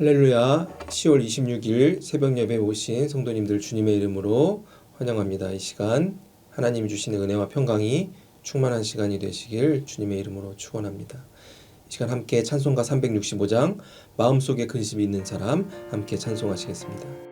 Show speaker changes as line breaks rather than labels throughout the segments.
할렐루야. 10월 26일 새벽 예배에 오신 성도님들 주님의 이름으로 환영합니다. 이 시간 하나님이 주시는 은혜와 평강이 충만한 시간이 되시길 주님의 이름으로 축원합니다. 이 시간 함께 찬송가 365장 마음속에 근심이 있는 사람 함께 찬송하시겠습니다.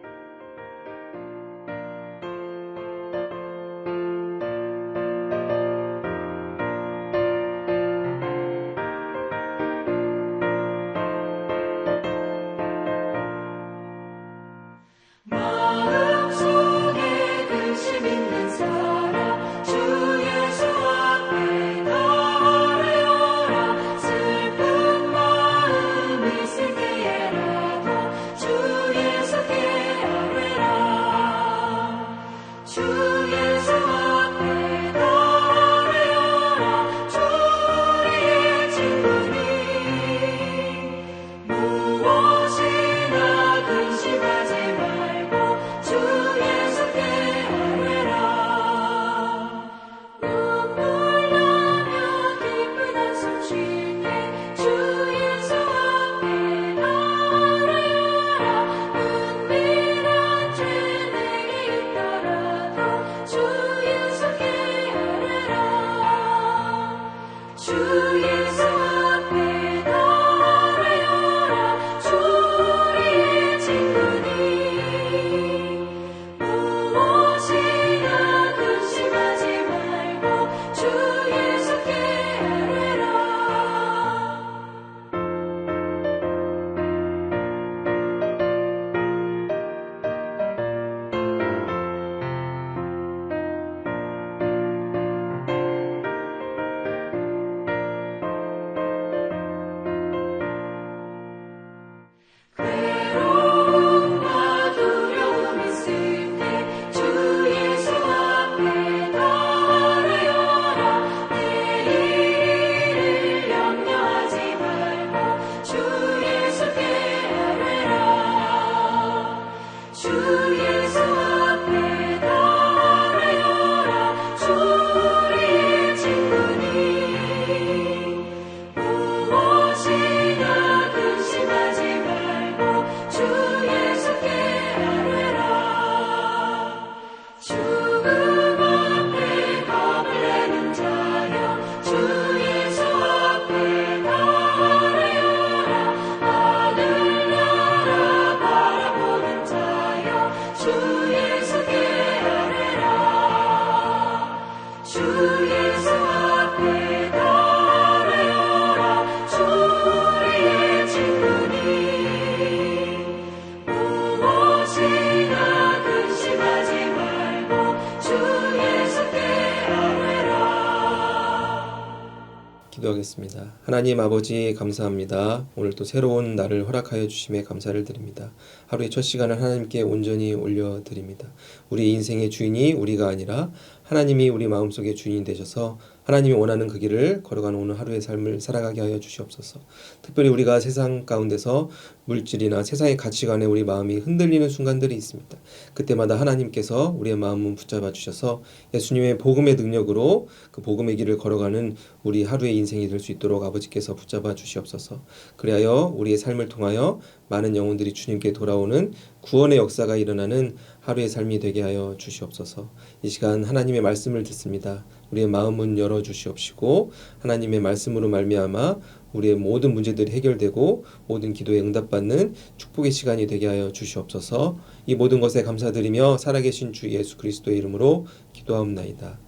기도하겠습니다. 하나님 아버지 감사합니다. 오늘 또 새로운 날을 허락하여 주심에 감사를 드립니다. 하루의 첫 시간을 하나님께 온전히 올려드립니다. 우리 인생의 주인이 우리가 아니라 하나님이 우리 마음속의 주인이 되셔서 하나님이 원하는 그 길을 걸어가는 오늘 하루의 삶을 살아가게 하여 주시옵소서. 특별히 우리가 세상 가운데서 물질이나 세상의 가치관에 우리 마음이 흔들리는 순간들이 있습니다. 그때마다 하나님께서 우리의 마음을 붙잡아 주셔서 예수님의 복음의 능력으로 그 복음의 길을 걸어가는 우리 하루의 인생이 될 수 있도록 아버지께서 붙잡아 주시옵소서. 그리하여 우리의 삶을 통하여 많은 영혼들이 주님께 돌아오는 구원의 역사가 일어나는 하루의 삶이 되게 하여 주시옵소서. 이 시간 하나님의 말씀을 듣습니다. 우리의 마음은 열어주시옵시고 하나님의 말씀으로 말미암아 우리의 모든 문제들이 해결되고 모든 기도에 응답받는 축복의 시간이 되게 하여 주시옵소서. 이 모든 것에 감사드리며 살아계신 주 예수 그리스도의 이름으로 기도하옵나이다.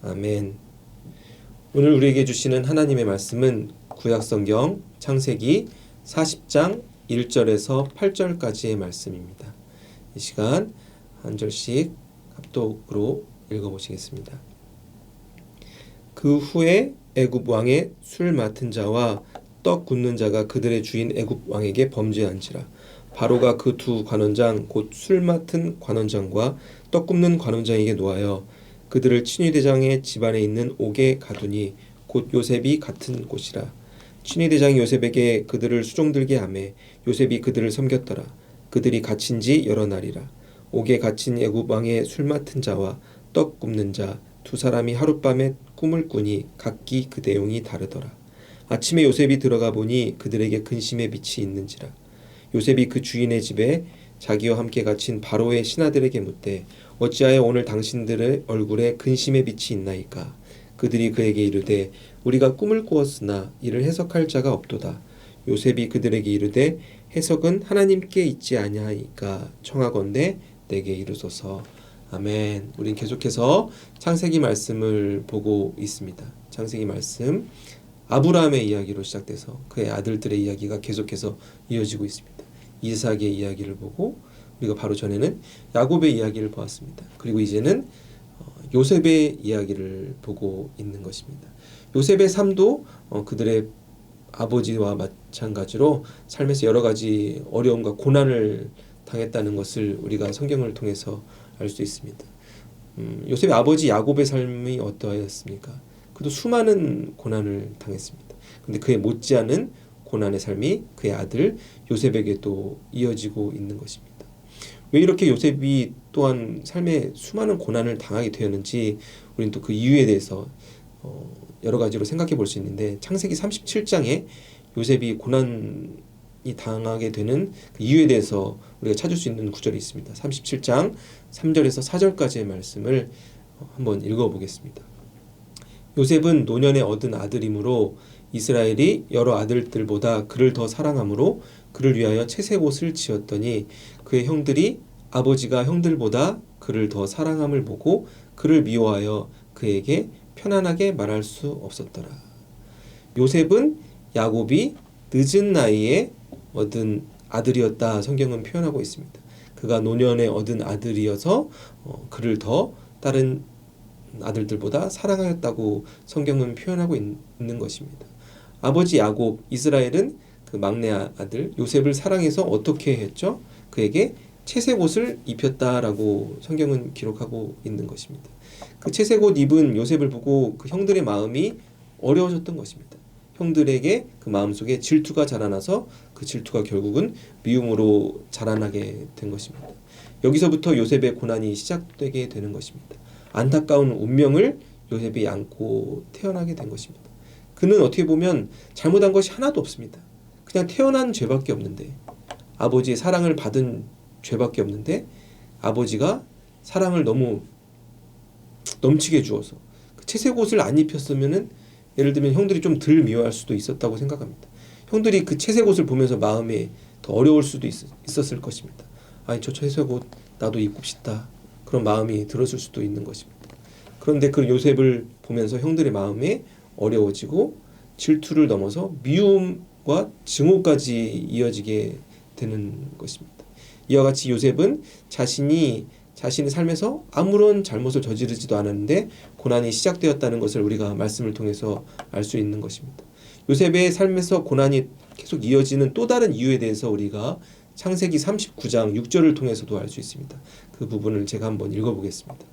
아멘. 오늘 우리에게 주시는 하나님의 말씀은 구약성경 창세기 40장 1절에서 8절까지의 말씀입니다. 이 시간 한 절씩 합독으로 읽어보시겠습니다. 그 후에 애굽 왕의 술 맡은 자와 떡 굽는 자가 그들의 주인 애굽 왕에게 범죄한지라. 바로가 그 두 관원장 곧 술 맡은 관원장과 떡 굽는 관원장에게 노하여 그들을 친위대장의 집안에 있는 옥에 가두니 곧 요셉이 같은 곳이라. 친위대장이 요셉에게 그들을 수종들게 하매 요셉이 그들을 섬겼더라. 그들이 갇힌 지 여러 날이라. 옥에 갇힌 애굽 왕의 술 맡은 자와 떡 굽는 자 두 사람이 하룻밤에 꿈을 꾸니 각기 그 내용이 다르더라. 아침에 요셉이 들어가 보니 그들에게 근심의 빛이 있는지라. 요셉이 그 주인의 집에 자기와 함께 갇힌 바로의 신하들에게 묻되 어찌하여 오늘 당신들의 얼굴에 근심의 빛이 있나이까. 그들이 그에게 이르되 우리가 꿈을 꾸었으나 이를 해석할 자가 없도다. 요셉이 그들에게 이르되 해석은 하나님께 있지 아니하이까 청하건대 내게 이루소서. 아멘. 우린 계속해서 창세기 말씀을 보고 있습니다. 창세기 말씀 아브라함의 이야기로 시작돼서 그의 아들들의 이야기가 계속해서 이어지고 있습니다. 이삭의 이야기를 보고 우리가 바로 전에는 야곱의 이야기를 보았습니다. 그리고 이제는 요셉의 이야기를 보고 있는 것입니다. 요셉의 삶도 그들의 아버지와 마찬가지로 삶에서 여러 가지 어려움과 고난을 당했다는 것을 우리가 성경을 통해서 알 수 있습니다. 요셉의 아버지 야곱의 삶이 어떠하였습니까? 그도 수많은 고난을 당했습니다. 그런데 그의 못지않은 고난의 삶이 그의 아들 요셉에게도 이어지고 있는 것입니다. 왜 이렇게 요셉이 또한 삶에 수많은 고난을 당하게 되었는지 우리는 또 그 이유에 대해서 여러 가지로 생각해 볼 수 있는데 창세기 37장에 요셉이 고난이 당하게 되는 그 이유에 대해서 우리가 찾을 수 있는 구절이 있습니다. 37장 3절에서 4절까지의 말씀을 한번 읽어보겠습니다. 요셉은 노년에 얻은 아들이므로 이스라엘이 여러 아들들보다 그를 더 사랑하므로 그를 위하여 채색 옷을 지었더니 그의 형들이 아버지가 형들보다 그를 더 사랑함을 보고 그를 미워하여 그에게 편안하게 말할 수 없었더라. 요셉은 야곱이 늦은 나이에 얻은 아들이었다 성경은 표현하고 있습니다. 그가 노년에 얻은 아들이어서 그를 더 다른 아들들보다 사랑하였다고 성경은 표현하고 있는 것입니다. 아버지 야곱, 이스라엘은 그 막내 아들 요셉을 사랑해서 어떻게 했죠? 그에게 채색 옷을 입혔다라고 성경은 기록하고 있는 것입니다. 그 채색 옷 입은 요셉을 보고 그 형들의 마음이 어려워졌던 것입니다. 형들에게 그 마음속에 질투가 자라나서 그 질투가 결국은 미움으로 자라나게 된 것입니다. 여기서부터 요셉의 고난이 시작되게 되는 것입니다. 안타까운 운명을 요셉이 안고 태어나게 된 것입니다. 그는 어떻게 보면 잘못한 것이 하나도 없습니다. 그냥 태어난 죄밖에 없는데 아버지의 사랑을 받은 죄밖에 없는데 아버지가 사랑을 너무 넘치게 주어서 그 채색 옷을 안 입혔으면은 예를 들면 형들이 좀 덜 미워할 수도 있었다고 생각합니다. 형들이 그 채색 옷을 보면서 마음이 더 어려울 수도 있었을 것입니다. 아니 저 채색 옷 나도 입고 싶다. 그런 마음이 들었을 수도 있는 것입니다. 그런데 그 요셉을 보면서 형들의 마음이 어려워지고 질투를 넘어서 미움과 증오까지 이어지게 되는 것입니다. 이와 같이 요셉은 자신의 삶에서 아무런 잘못을 저지르지도 않았는데 고난이 시작되었다는 것을 우리가 말씀을 통해서 알 수 있는 것입니다. 요셉의 삶에서 고난이 계속 이어지는 또 다른 이유에 대해서 우리가 창세기 39장 6절을 통해서도 알 수 있습니다. 그 부분을 제가 한번 읽어보겠습니다.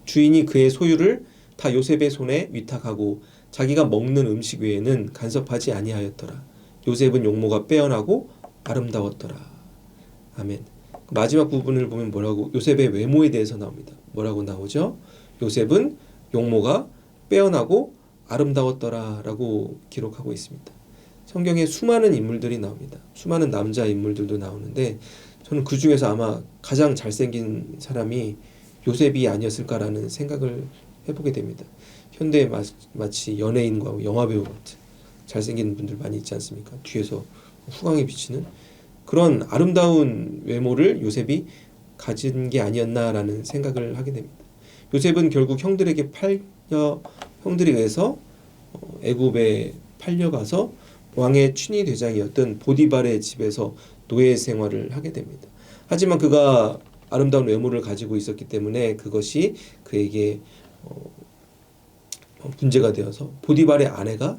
주인이 그의 소유를 다 요셉의 손에 위탁하고 자기가 먹는 음식 외에는 간섭하지 아니하였더라. 요셉은 용모가 빼어나고 아름다웠더라. 아멘. 마지막 부분을 보면 뭐라고 요셉의 외모에 대해서 나옵니다. 뭐라고 나오죠? 요셉은 용모가 빼어나고 아름다웠더라 라고 기록하고 있습니다. 성경에 수많은 인물들이 나옵니다. 수많은 남자 인물들도 나오는데 저는 그 중에서 아마 가장 잘생긴 사람이 요셉이 아니었을까라는 생각을 해보게 됩니다. 현대에 마치 연예인과 영화배우 같은 잘생긴 분들 많이 있지 않습니까? 뒤에서 후광이 비치는 그런 아름다운 외모를 요셉이 가진 게 아니었나라는 생각을 하게 됩니다. 요셉은 결국 형들에게 형들에 의해서 애굽에 팔려가서 왕의 친위 대장이었던 보디발의 집에서 노예 생활을 하게 됩니다. 하지만 그가 아름다운 외모를 가지고 있었기 때문에 그것이 그에게 문제가 되어서 보디발의 아내가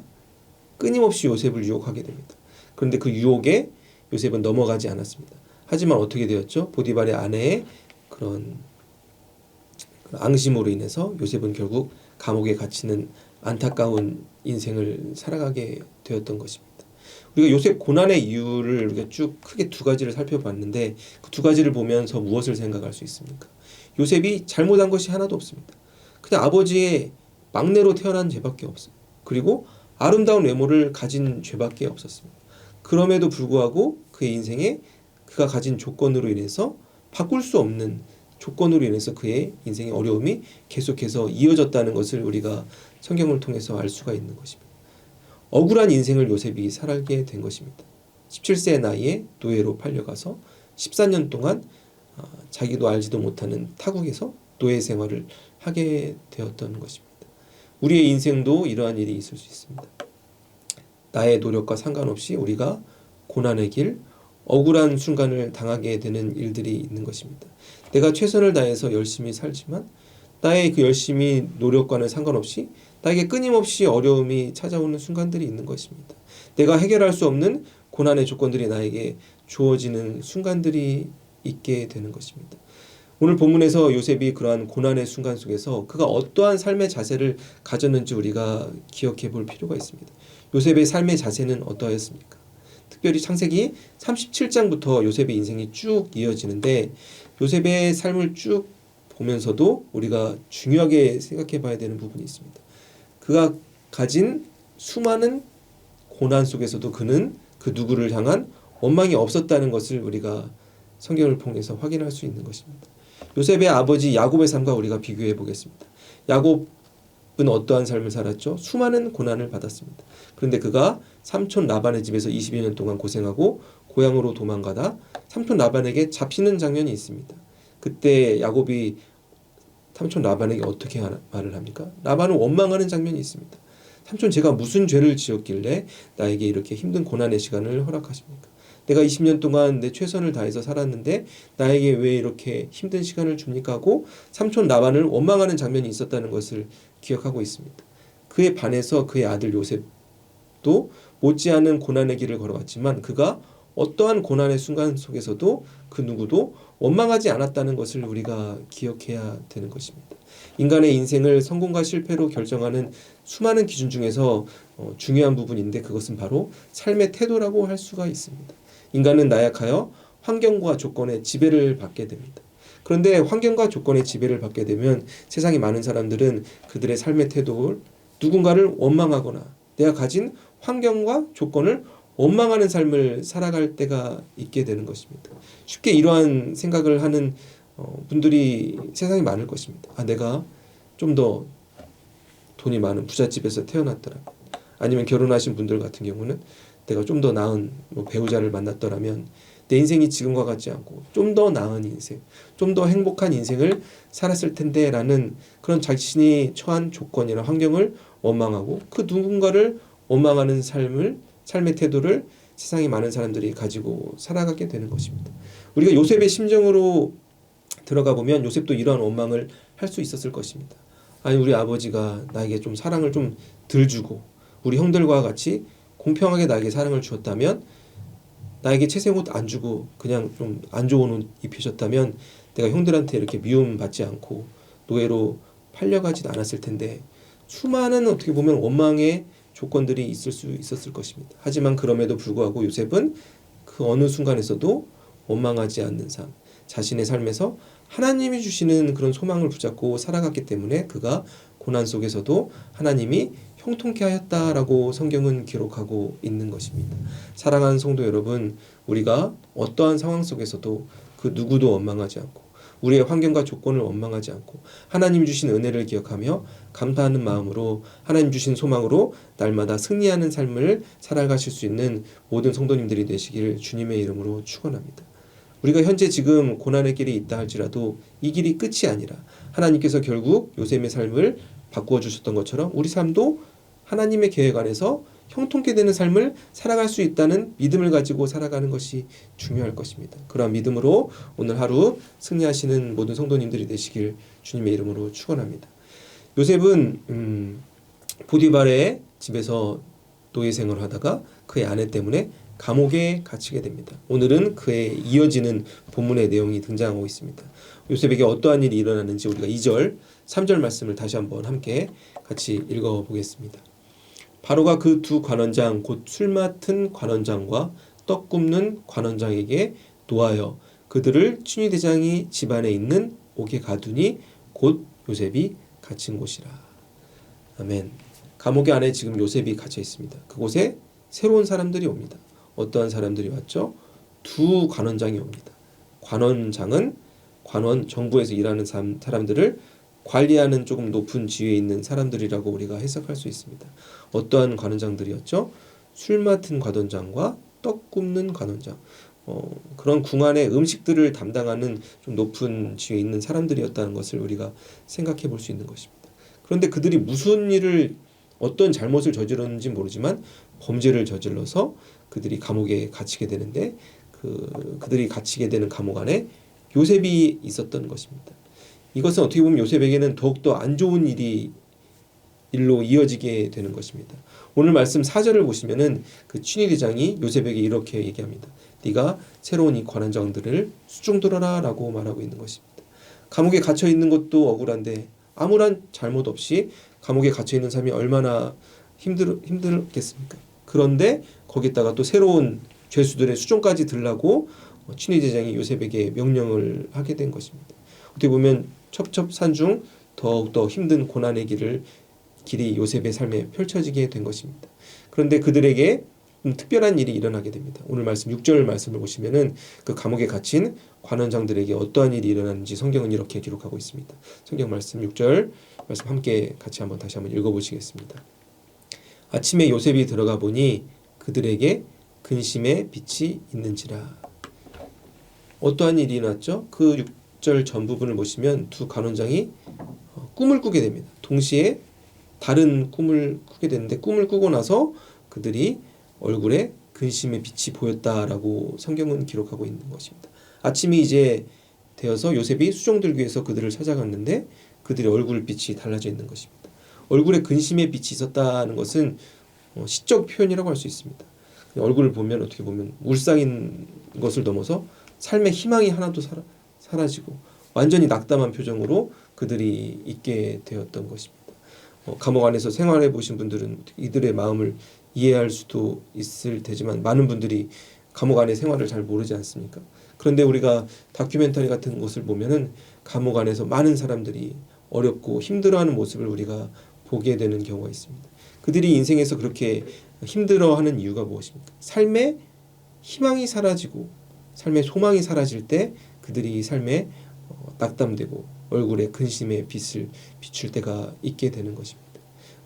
끊임없이 요셉을 유혹하게 됩니다. 그런데 그 유혹에 요셉은 넘어가지 않았습니다. 하지만 어떻게 되었죠? 보디발의 아내의 그런 앙심으로 인해서 요셉은 결국 감옥에 갇히는 안타까운 인생을 살아가게 되었던 것입니다. 우리가 요셉 고난의 이유를 우리가 쭉 크게 두 가지를 살펴봤는데 그 두 가지를 보면서 무엇을 생각할 수 있습니까? 요셉이 잘못한 것이 하나도 없습니다. 그냥 아버지의 막내로 태어난 죄밖에 없어요. 그리고 아름다운 외모를 가진 죄밖에 없었습니다. 그럼에도 불구하고 그의 인생에 그가 가진 조건으로 인해서 바꿀 수 없는 조건으로 인해서 그의 인생의 어려움이 계속해서 이어졌다는 것을 우리가 성경을 통해서 알 수가 있는 것입니다. 억울한 인생을 요셉이 살게 된 것입니다. 17세의 나이에 노예로 팔려가서 14년 동안 자기도 알지도 못하는 타국에서 노예 생활을 하게 되었던 것입니다. 우리의 인생도 이러한 일이 있을 수 있습니다. 나의 노력과 상관없이 우리가 고난의 길, 억울한 순간을 당하게 되는 일들이 있는 것입니다. 내가 최선을 다해서 열심히 살지만 나의 그 열심히 노력과는 상관없이 나에게 끊임없이 어려움이 찾아오는 순간들이 있는 것입니다. 내가 해결할 수 없는 고난의 조건들이 나에게 주어지는 순간들이 있게 되는 것입니다. 오늘 본문에서 요셉이 그러한 고난의 순간 속에서 그가 어떠한 삶의 자세를 가졌는지 우리가 기억해 볼 필요가 있습니다. 요셉의 삶의 자세는 어떠했습니까? 특별히 창세기 37장부터 요셉의 인생이 쭉 이어지는데 요셉의 삶을 쭉 보면서도 우리가 중요하게 생각해 봐야 되는 부분이 있습니다. 그가 가진 수많은 고난 속에서도 그는 그 누구를 향한 원망이 없었다는 것을 우리가 성경을 통해서 확인할 수 있는 것입니다. 요셉의 아버지 야곱의 삶과 우리가 비교해 보겠습니다. 야곱은 어떠한 삶을 살았죠? 수많은 고난을 받았습니다. 그런데 그가 삼촌 라반의 집에서 20여 년 동안 고생하고 고향으로 도망가다 삼촌 라반에게 잡히는 장면이 있습니다. 그때 야곱이 삼촌 라반에게 어떻게 말을 합니까? 라반을 원망하는 장면이 있습니다. 삼촌, 제가 무슨 죄를 지었길래 나에게 이렇게 힘든 고난의 시간을 허락하십니까? 내가 20년 동안 내 최선을 다해서 살았는데 나에게 왜 이렇게 힘든 시간을 줍니까? 하고 삼촌 라반을 원망하는 장면이 있었다는 것을 기억하고 있습니다. 그에 반해서 그의 아들 요셉도 못지않은 고난의 길을 걸어왔지만 그가 어떠한 고난의 순간 속에서도 그 누구도 원망하지 않았다는 것을 우리가 기억해야 되는 것입니다. 인간의 인생을 성공과 실패로 결정하는 수많은 기준 중에서 중요한 부분인데 그것은 바로 삶의 태도라고 할 수가 있습니다. 인간은 나약하여 환경과 조건의 지배를 받게 됩니다. 그런데 환경과 조건의 지배를 받게 되면 세상의 많은 사람들은 그들의 삶의 태도를 누군가를 원망하거나 내가 가진 환경과 조건을 원망하는 삶을 살아갈 때가 있게 되는 것입니다. 쉽게 이러한 생각을 하는 분들이 세상에 많을 것입니다. 내가 좀 더 돈이 많은 부잣집에서 태어났더라면, 아니면 결혼하신 분들 같은 경우는 내가 좀 더 나은 배우자를 만났더라면 내 인생이 지금과 같지 않고 좀 더 나은 인생, 좀 더 행복한 인생을 살았을 텐데 라는 그런 자신이 처한 조건이나 환경을 원망하고 그 누군가를 원망하는 삶의 태도를 세상의 많은 사람들이 가지고 살아가게 되는 것입니다. 우리가 요셉의 심정으로 들어가 보면 요셉도 이러한 원망을 할 수 있었을 것입니다. 아니, 우리 아버지가 나에게 좀 사랑을 좀 덜 주고 우리 형들과 같이 공평하게 나에게 사랑을 주었다면, 나에게 채색 옷 안 주고 그냥 좀 안 좋은 옷 입히셨다면 내가 형들한테 이렇게 미움받지 않고 노예로 팔려가진 않았을 텐데, 수많은 어떻게 보면 원망의 조건들이 있을 수 있었을 것입니다. 하지만 그럼에도 불구하고 요셉은 그 어느 순간에서도 원망하지 않는 삶, 자신의 삶에서 하나님이 주시는 그런 소망을 붙잡고 살아갔기 때문에 그가 고난 속에서도 하나님이 형통케 하였다라고 성경은 기록하고 있는 것입니다. 사랑하는 성도 여러분, 우리가 어떠한 상황 속에서도 그 누구도 원망하지 않고 우리의 환경과 조건을 원망하지 않고 하나님 주신 은혜를 기억하며 감사하는 마음으로 하나님 주신 소망으로 날마다 승리하는 삶을 살아가실 수 있는 모든 성도님들이 되시기를 주님의 이름으로 축원합니다. 우리가 현재 지금 고난의 길이 있다 할지라도 이 길이 끝이 아니라 하나님께서 결국 요셉의 삶을 바꾸어 주셨던 것처럼 우리 삶도 하나님의 계획 안에서 형통케 되는 삶을 살아갈 수 있다는 믿음을 가지고 살아가는 것이 중요할 것입니다. 그러한 믿음으로 오늘 하루 승리하시는 모든 성도님들이 되시길 주님의 이름으로 축원합니다. 요셉은 보디발의 집에서 노예 생활을 하다가 그의 아내 때문에 감옥에 갇히게 됩니다. 오늘은 그의 이어지는 본문의 내용이 등장하고 있습니다. 요셉에게 어떠한 일이 일어나는지 우리가 2절, 3절 말씀을 다시 한번 함께 같이 읽어보겠습니다. 바로가 그 두 관원장 곧 술 맡은 관원장과 떡 굽는 관원장에게 노하여 그들을 춘위대장이 집안에 있는 옥에 가두니 곧 요셉이 갇힌 곳이라. 아멘. 감옥의 안에 지금 요셉이 갇혀 있습니다. 그곳에 새로운 사람들이 옵니다. 어떠한 사람들이 왔죠? 두 관원장이 옵니다. 관원장은 정부에서 일하는 사람들을 관리하는 조금 높은 지위에 있는 사람들이라고 우리가 해석할 수 있습니다. 어떠한 관원장들이었죠? 술 맡은 관원장과 떡 굽는 관원장. 그런 궁안의 음식들을 담당하는 좀 높은 지위에 있는 사람들이었다는 것을 우리가 생각해 볼 수 있는 것입니다. 그런데 그들이 무슨 일을 어떤 잘못을 저질렀는지 모르지만 범죄를 저질러서 그들이 감옥에 갇히게 되는데 그들이 갇히게 되는 감옥 안에 요셉이 있었던 것입니다. 이것은 어떻게 보면 요셉에게는 더욱더 안 좋은 일로 이어지게 되는 것입니다. 오늘 말씀 4절을 보시면은 그 친위대장이 요셉에게 이렇게 얘기합니다. 네가 새로운 이 관원장들을 수중 들어라 라고 말하고 있는 것입니다. 감옥에 갇혀 있는 것도 억울한데 아무런 잘못 없이 감옥에 갇혀 있는 사람이 얼마나 힘들겠습니까? 그런데 거기다가 또 새로운 죄수들의 수종까지 들라고 친위대장이 요셉에게 명령을 하게 된 것입니다. 어떻게 보면 첩첩산중 더욱더 힘든 고난의 길이 요셉의 삶에 펼쳐지게 된 것입니다. 그런데 그들에게 특별한 일이 일어나게 됩니다. 오늘 말씀 6절 말씀을 보시면은 그 감옥에 갇힌 관원장들에게 어떠한 일이 일어났는지 성경은 이렇게 기록하고 있습니다. 성경 말씀 6절 말씀 함께 같이 다시 한번 읽어보시겠습니다. 아침에 요셉이 들어가 보니 그들에게 근심의 빛이 있는지라. 어떠한 일이 일어났죠? 그 6절 전 부분을 보시면 두 관원장이 꿈을 꾸게 됩니다. 동시에 다른 꿈을 꾸게 되는데 꿈을 꾸고 나서 그들이 얼굴에 근심의 빛이 보였다라고 성경은 기록하고 있는 것입니다. 아침이 이제 되어서 요셉이 수종 들기 위해서 그들을 찾아갔는데 그들의 얼굴빛이 달라져 있는 것입니다. 얼굴에 근심의 빛이 있었다는 것은 시적 표현이라고 할 수 있습니다. 얼굴을 보면 어떻게 보면 울상인 것을 넘어서 삶의 희망이 하나도 사라지고 완전히 낙담한 표정으로 그들이 있게 되었던 것입니다. 감옥 안에서 생활해 보신 분들은 이들의 마음을 이해할 수도 있을 테지만 많은 분들이 감옥 안의 생활을 잘 모르지 않습니까? 그런데 우리가 다큐멘터리 같은 것을 보면은 감옥 안에서 많은 사람들이 어렵고 힘들어하는 모습을 우리가 보게 되는 경우가 있습니다. 그들이 인생에서 그렇게 힘들어하는 이유가 무엇입니까? 삶의 희망이 사라지고 삶의 소망이 사라질 때 그들이 삶에 낙담되고 얼굴에 근심의 빛을 비출 때가 있게 되는 것입니다.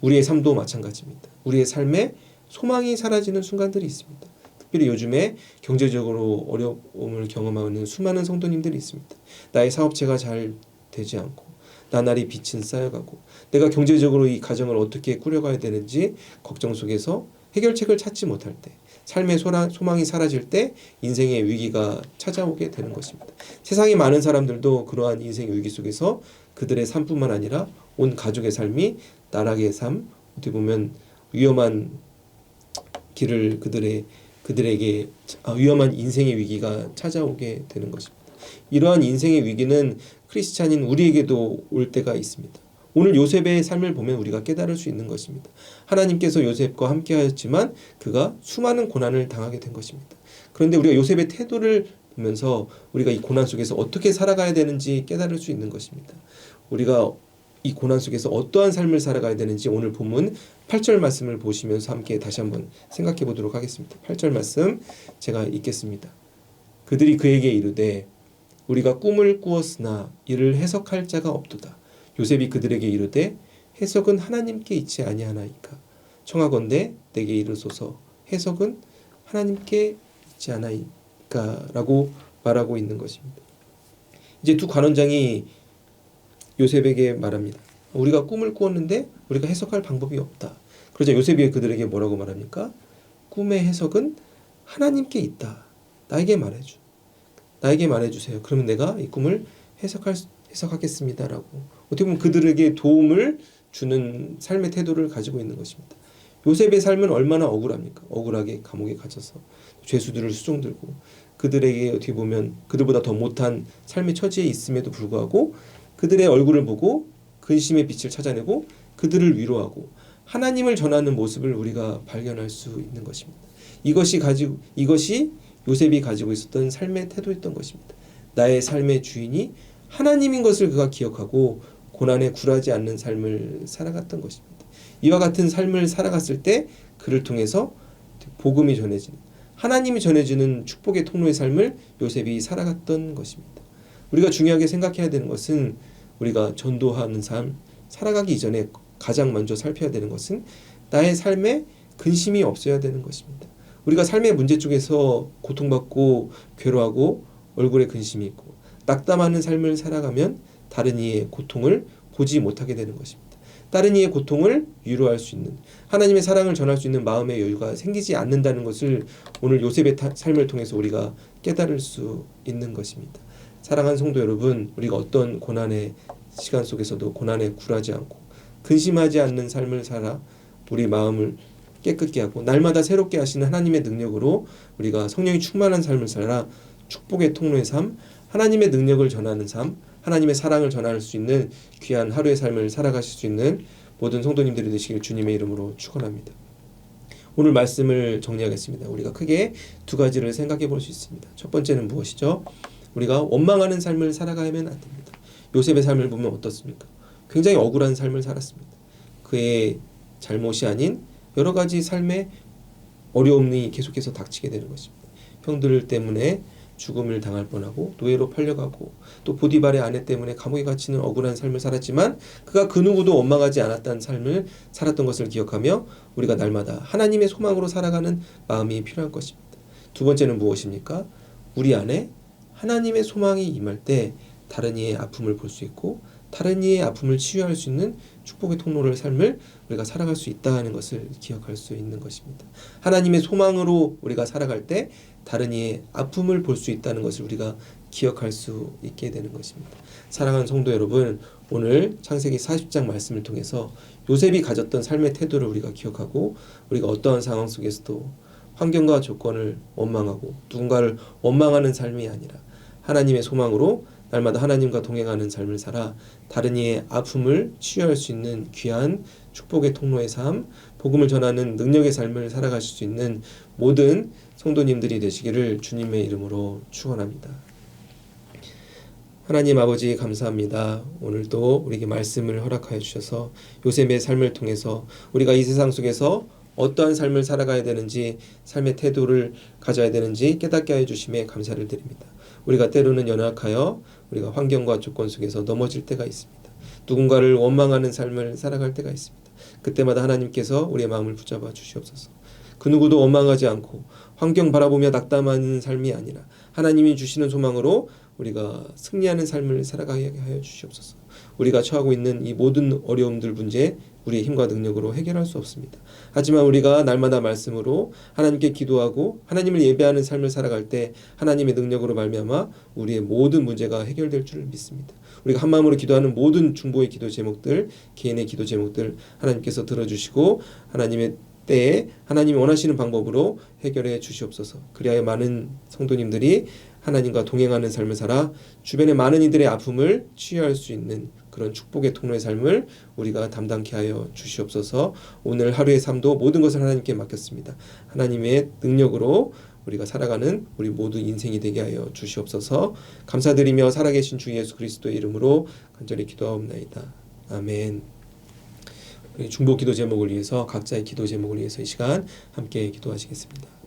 우리의 삶도 마찬가지입니다. 우리의 삶에 소망이 사라지는 순간들이 있습니다. 특별히 요즘에 경제적으로 어려움을 경험하는 수많은 성도님들이 있습니다. 나의 사업체가 잘 되지 않고 나날이 빚은 쌓여가고 내가 경제적으로 이 가정을 어떻게 꾸려가야 되는지 걱정 속에서 해결책을 찾지 못할 때 삶의 소망이 사라질 때 인생의 위기가 찾아오게 되는 것입니다. 세상에 많은 사람들도 그러한 인생의 위기 속에서 그들의 삶뿐만 아니라 온 가족의 삶이 나락의 삶, 어떻게 보면 위험한 길을 그들에게 위험한 인생의 위기가 찾아오게 되는 것입니다. 이러한 인생의 위기는 크리스찬인 우리에게도 올 때가 있습니다. 오늘 요셉의 삶을 보면 우리가 깨달을 수 있는 것입니다. 하나님께서 요셉과 함께 하였지만 그가 수많은 고난을 당하게 된 것입니다. 그런데 우리가 요셉의 태도를 보면서 우리가 이 고난 속에서 어떻게 살아가야 되는지 깨달을 수 있는 것입니다. 우리가 이 고난 속에서 어떠한 삶을 살아가야 되는지 오늘 본문 8절 말씀을 보시면서 함께 다시 한번 생각해 보도록 하겠습니다. 8절 말씀 제가 읽겠습니다. 그들이 그에게 이르되 우리가 꿈을 꾸었으나 이를 해석할 자가 없도다. 요셉이 그들에게 이르되 해석은 하나님께 있지 아니하나이까. 청하건대 내게 이르소서. 해석은 하나님께 있지 않아이까 라고 말하고 있는 것입니다. 이제 두 관원장이 요셉에게 말합니다. 우리가 꿈을 꾸었는데 우리가 해석할 방법이 없다. 그러자 요셉이 그들에게 뭐라고 말합니까? 꿈의 해석은 하나님께 있다. 나에게 말해주세요. 그러면 내가 이 꿈을 해석하겠습니다라고 어떻게 보면 그들에게 도움을 주는 삶의 태도를 가지고 있는 것입니다. 요셉의 삶은 얼마나 억울합니까? 억울하게 감옥에 갇혀서 죄수들을 수종들고 그들에게 어떻게 보면 그들보다 더 못한 삶의 처지에 있음에도 불구하고 그들의 얼굴을 보고 근심의 빛을 찾아내고 그들을 위로하고 하나님을 전하는 모습을 우리가 발견할 수 있는 것입니다. 이것이 요셉이 가지고 있었던 삶의 태도였던 것입니다. 나의 삶의 주인이 하나님인 것을 그가 기억하고 고난에 굴하지 않는 삶을 살아갔던 것입니다. 이와 같은 삶을 살아갔을 때 그를 통해서 복음이 전해지는 하나님이 전해주는 축복의 통로의 삶을 요셉이 살아갔던 것입니다. 우리가 중요하게 생각해야 되는 것은 우리가 전도하는 삶, 살아가기 이전에 가장 먼저 살펴야 되는 것은 나의 삶에 근심이 없어야 되는 것입니다. 우리가 삶의 문제 쪽에서 고통받고 괴로워하고 얼굴에 근심이 있고 낙담하는 삶을 살아가면 다른 이의 고통을 보지 못하게 되는 것입니다. 다른 이의 고통을 위로할 수 있는, 하나님의 사랑을 전할 수 있는 마음의 여유가 생기지 않는다는 것을 오늘 요셉의 삶을 통해서 우리가 깨달을 수 있는 것입니다. 사랑하는 성도 여러분, 우리가 어떤 고난의 시간 속에서도 고난에 굴하지 않고 근심하지 않는 삶을 살아 우리 마음을 깨끗게 하고 날마다 새롭게 하시는 하나님의 능력으로 우리가 성령이 충만한 삶을 살아 축복의 통로의 삶, 하나님의 능력을 전하는 삶, 하나님의 사랑을 전할 수 있는 귀한 하루의 삶을 살아가실 수 있는 모든 성도님들이 되시길 주님의 이름으로 축원합니다. 오늘 말씀을 정리하겠습니다. 우리가 크게 두 가지를 생각해 볼 수 있습니다. 첫 번째는 무엇이죠? 우리가 원망하는 삶을 살아가면 안 됩니다. 요셉의 삶을 보면 어떻습니까? 굉장히 억울한 삶을 살았습니다. 그의 잘못이 아닌 여러 가지 삶의 어려움이 계속해서 닥치게 되는 것입니다. 형들 때문에 죽음을 당할 뻔하고 노예로 팔려가고 또 보디발의 아내 때문에 감옥에 갇히는 억울한 삶을 살았지만 그가 그 누구도 원망하지 않았다는 삶을 살았던 것을 기억하며 우리가 날마다 하나님의 소망으로 살아가는 마음이 필요할 것입니다. 두 번째는 무엇입니까? 우리 안에 하나님의 소망이 임할 때 다른 이의 아픔을 볼 수 있고 다른 이의 아픔을 치유할 수 있는 축복의 통로를 삶을 우리가 살아갈 수 있다는 것을 기억할 수 있는 것입니다. 하나님의 소망으로 우리가 살아갈 때 다른 이의 아픔을 볼 수 있다는 것을 우리가 기억할 수 있게 되는 것입니다. 사랑하는 성도 여러분, 오늘 창세기 40장 말씀을 통해서 요셉이 가졌던 삶의 태도를 우리가 기억하고 우리가 어떠한 상황 속에서도 환경과 조건을 원망하고 누군가를 원망하는 삶이 아니라 하나님의 소망으로 날마다 하나님과 동행하는 삶을 살아 다른 이의 아픔을 치유할 수 있는 귀한 축복의 통로의 삶, 복음을 전하는 능력의 삶을 살아가실 수 있는 모든 성도님들이 되시기를 주님의 이름으로 축원합니다. 하나님 아버지 감사합니다. 오늘도 우리에게 말씀을 허락하여 주셔서 요셉의 삶을 통해서 우리가 이 세상 속에서 어떠한 삶을 살아가야 되는지 삶의 태도를 가져야 되는지 깨닫게 하여 주심에 감사를 드립니다. 우리가 때로는 연약하여 우리가 환경과 조건 속에서 넘어질 때가 있습니다. 누군가를 원망하는 삶을 살아갈 때가 있습니다. 그때마다 하나님께서 우리의 마음을 붙잡아 주시옵소서. 그 누구도 원망하지 않고 환경 바라보며 낙담하는 삶이 아니라 하나님이 주시는 소망으로 우리가 승리하는 삶을 살아가게 하여 주시옵소서. 우리가 처하고 있는 이 모든 어려움들 문제 우리의 힘과 능력으로 해결할 수 없습니다. 하지만 우리가 날마다 말씀으로 하나님께 기도하고 하나님을 예배하는 삶을 살아갈 때 하나님의 능력으로 말미암아 우리의 모든 문제가 해결될 줄 믿습니다. 우리가 한 마음으로 기도하는 모든 중보의 기도 제목들, 개인의 기도 제목들 하나님께서 들어주시고 하나님의 때에 하나님이 원하시는 방법으로 해결해 주시옵소서. 그리하여 많은 성도님들이 하나님과 동행하는 삶을 살아 주변의 많은 이들의 아픔을 치유할 수 있는 그런 축복의 통로의 삶을 우리가 담당케 하여 주시옵소서. 오늘 하루의 삶도 모든 것을 하나님께 맡겼습니다. 하나님의 능력으로 우리가 살아가는 우리 모두 인생이 되게 하여 주시옵소서. 감사드리며 살아계신 주 예수 그리스도의 이름으로 간절히 기도하옵나이다. 아멘. 중보 기도 제목을 위해서 각자의 기도 제목을 위해서 이 시간 함께 기도하시겠습니다.